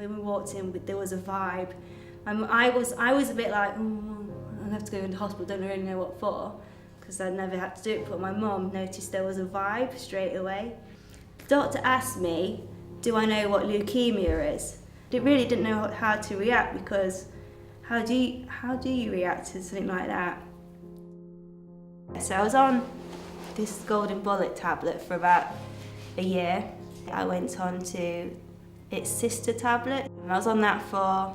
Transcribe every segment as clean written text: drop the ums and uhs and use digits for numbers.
When we walked in, there was a vibe. I was a bit like, I have to go into hospital, don't really know what for, because I never had to do it, but my mum noticed there was a vibe straight away. The doctor asked me, do I know what leukemia is? I really didn't know how to react, because how do you react to something like that? So I was on this golden bullet tablet for about a year. I went on to its sister tablet, and I was on that for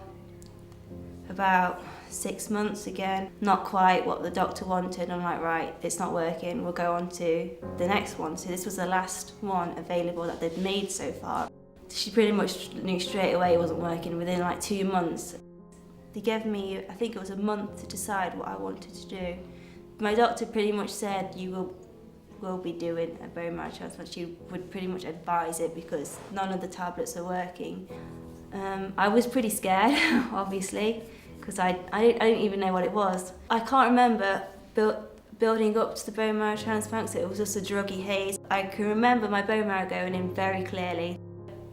about 6 months again. Not quite what the doctor wanted. I'm like, right, it's not working, we'll go on to the next one. So this was the last one available that they'd made so far. She pretty much knew straight away it wasn't working within like 2 months. They gave me, I think it was a month to decide what I wanted to do. My doctor pretty much said, you will be doing a bone marrow transplant. She would pretty much advise it because none of the tablets are working. I was pretty scared, obviously, because I didn't even know what it was. I can't remember building up to the bone marrow transplant, so it was just a druggy haze. I can remember my bone marrow going in very clearly.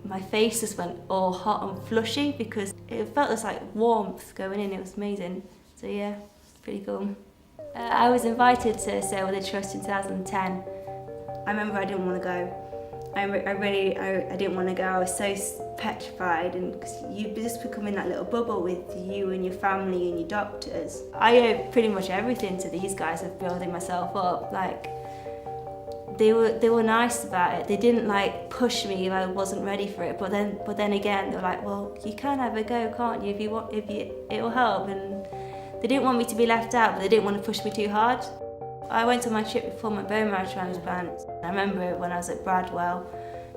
My face just went all hot and flushy because it felt just like warmth going in. It was amazing. So yeah, it's pretty cool. I was invited to sail with the Trust in 2010. I remember I didn't want to go. I didn't want to go. I was so petrified, and cause you just become in that little bubble with you and your family and your doctors. I owe pretty much everything to these guys of building myself up. Like, they were nice about it. They didn't like push me if I wasn't ready for it. But then again, they were like, well, you can have a go, can't you? If you want, it will help. And they didn't want me to be left out, but they didn't want to push me too hard. I went on my trip before my bone marrow transplant. I remember when I was at Bradwell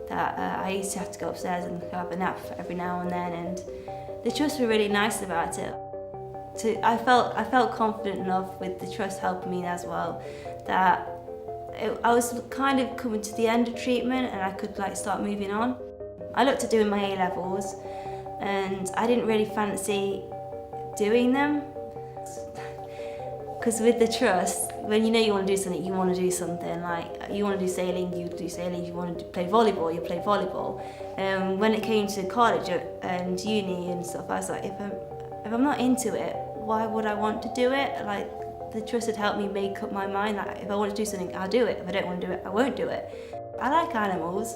that I used to have to go upstairs and have a nap every now and then, and the Trust were really nice about it. I felt confident enough with the Trust helping me as well that I was kind of coming to the end of treatment and I could like start moving on. I looked at doing my A-levels and I didn't really fancy doing them. Because with the Trust, when you know you want to do something, you want to do something. Like, you want to do sailing, you do sailing. You want to play volleyball, you play volleyball. When it came to college and uni and stuff, I was like, if I'm not into it, why would I want to do it? Like, the Trust had helped me make up my mind that if I want to do something, I'll do it. If I don't want to do it, I won't do it. I like animals.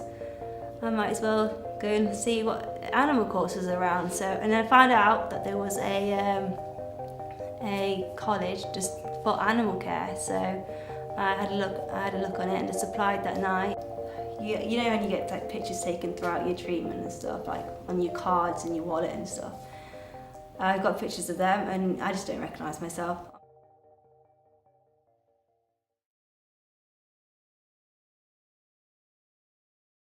I might as well go and see what animal courses are around. So, and then I found out that there was a college just for animal care, so I had a look on it and just applied that night. You know when you get like pictures taken throughout your treatment and stuff, like on your cards and your wallet and stuff. I got pictures of them and I just don't recognise myself.